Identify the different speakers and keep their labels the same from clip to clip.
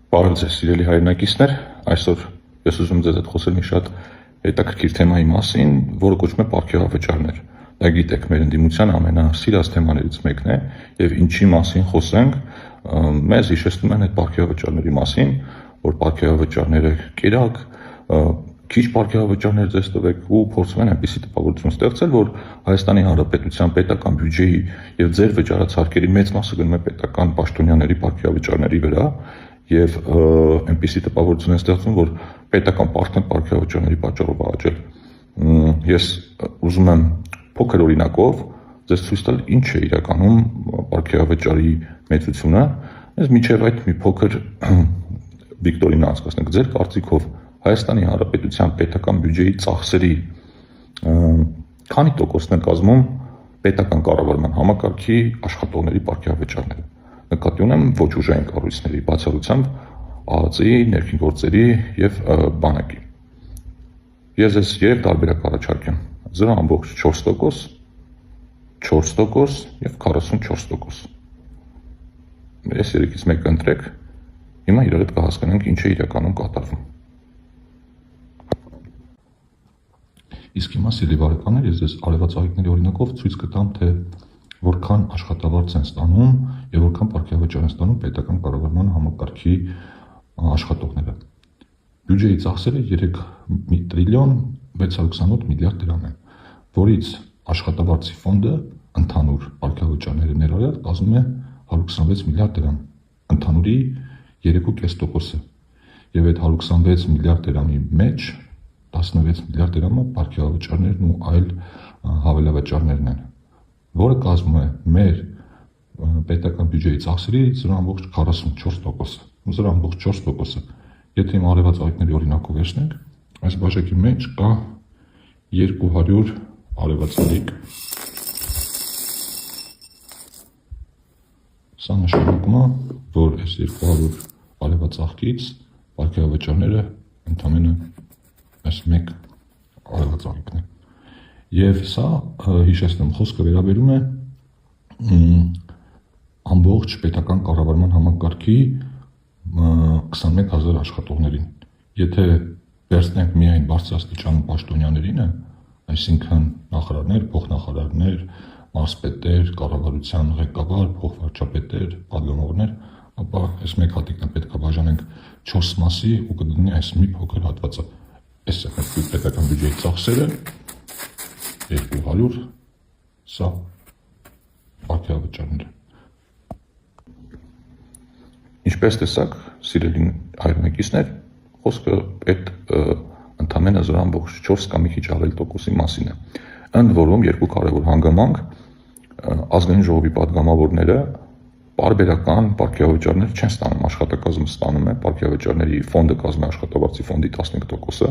Speaker 1: Բարև ձեզ սիրելի հայրենակիցներ, այսօր ես ուզում ձեզ հետ խոսել մի շատ հետաքրքիր թեմայի մասին, որը կոչվում է պարգևավճարներ։ Դա գիտեք, մեր ընդդիմության ամենասիրած թեմաներից մեկն է, եւ ինչի մասին խոսենք, մեզ հիշեցնում են այդ պարգևավճարների մասին, որ պարգևավճարները կերակ, քիչ պարգևավճարներ ձեզ տվեք ու փորձում են այնպիսի տպավորություն ստեղծել, որ Հայաստանի Հանրապետության պետական բյուջեի եւ ձեր վճարացարկերի մեծ մասը գնում է պետական պաշտոնյաների պարգևավճարների վրա եւ այնպիսի տպավորություն է ստեղծում, որ պետական պարտքն պարգևավճարների պատճառով աճել։ Ես ուզում եմ փոքր օրինակով ձեզ ցույց տալ ինչ է իրականում պարգևավճարի մեծությունը, ես միջև այդ մի փոքր վիկտորինա անցկացնենք։ Ձեր կարծիքով Հայաստանի Հանրապետության պետական բյուջեի ծախսերի քանի տոկոսն է կազմում պետական կառավարման համակարգի աշխատողների պարգևավճարները։ Նկատի ունեմ ոչ ուժային կառույցների, բացառությամբ ԱԱԾ-ի, ներքին գործերի եւ բանակի։ Ես ձեզ երեք տարբերակ առաջարկեմ՝ 0.4%, 4% եւ 44%։ Ես երեքից մեկը ընտրեք, հիմա իրար հետ կհասկանանք ինչ է իրականում կատարվում։ Իսկ հիմա սիրելի բարեկամներ, ես ձեզ արևածաղիկների օրինակով ցույց կտամ, թե որքան աշխատավարձ են ստանում եւ որքան պարգևավճար են ստանում պետական կառավարման համակարգի աշխատողները։ Բյուջեի ծախսերը 3 տրիլիոն 628 միլիարդ դրամ են, որից աշխատավարձի ֆոնդը ընդհանուր պարգևավճարները ներառյալ կազմում է 126 միլիարդ դրամ, ընդհանուրի 3.5%-ը։ Եվ այդ 126 միլիարդ դրամի մեջ 16 միլիարդ դրամը պարգևավճարներն ու այլ հավելավճարներն են, որը կազմում է մեր պետական բյուջեի ծախսերի 0.44%, 0.4%։ Եթե իմ արևածաղիկների օրինակով վերցնենք, այս բաժակի մեջ կա 200 արևածաղիկ։ Սա նշանակում է, որ այս 200 արևածաղկից պարգևավճարները ընդամենը այս մեկ արևածաղիկն է։ Եվ սա, հիշեցնեմ, խոսքը վերաբերում է ամբողջ պետական կառավարման համակարգի 21,000 աշխատողներին։ Եթե վերցնենք միայն բարձրաստիճան պաշտոնյաներինը, այսինքն նախարարներ, փոխնախարարներ, մարզպետեր, կառավարության ղեկավար, փոխվարչապետեր, падգամավորներ, ապա այս մեկ հատիկն պետք է բաժանենք 4 մասի ու կդնի այս մի փոքր հատվածը։ Այս է մեր պետական բյուջեի ծախսերը 200, սա պարգևավճարները։ Ինչպես տեսակ, սիրելի հայրենակիցներ, խոսքը այդ ընդամենը 0.4 կամ մի քիչ ավել տոկոսի մասին է։ Ընդ որում երկու կարևոր հանգամանք ազգային ժողովի падգամավորները պարբերական պարգևավճարներ չեն ստանում, աշխատակազմը ստանում է, պարգևավճարների ֆոնդը կազմում է աշխատավարձի ֆոնդի 15%-ը,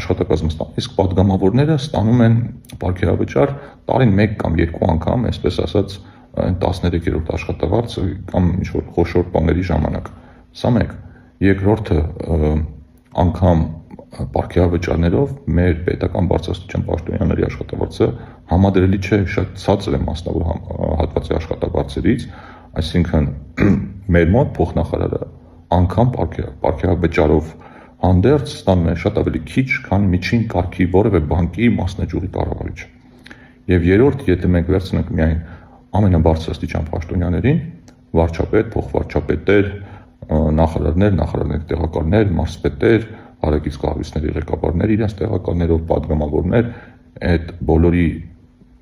Speaker 1: աշխատակազմը ստանում, իսկ падգամավորները ստանում են պարգևավճար տարին 1 կամ 2 անգամ, այսպես ասած, 13-րդ աշխատավարձը կամ ինչ-որ խոշոր բաների ժամանակ։ Սա մեկ։ Երկրորդը անգամ պարգևավճարներով մեր պետական բարձրաստիճան պաշտոնյաների աշխատավարձը համադրելի չէ շատ ցածր է մասնավոր հատվածի աշխատավարձերից, այսինքն մեր մոտ փոխնախարարը անգամ պարգևավճարով հանդերձ ստանում է շատ ավելի քիչ, քան միջին կարգի որևէ բանկի մասնաճյուղի կառավարիչը։ Եվ երրորդ, եթե մենք վերցնենք միայն ամենաբարձրաստիճան պաշտոնյաներին, վարչապետ, փոխվարչապետեր, նախարարներ, նախարարների տեղակալներ, մարզպետեր, հարակից կառույցների ղեկավարներ, իրենց տեղակալներով, падգամավորներ, այդ բոլորի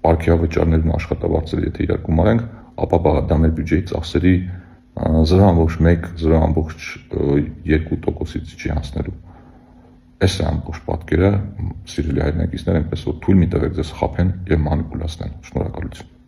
Speaker 1: պարգևավճարներն ու աշխատավարձերը եթե իրար գումարենք, ապա դա մեր բյուջեի ծախսերի 0.1, 0.2%-ից չի հասնելու։ Այս է ամբողջ պատկերը, սիրելի հայրենակիցներ, այնպես որ թույլ մի տվեք ձեզ խաբեն եւ մանիպուլացնեն։ Շնորհակալություն։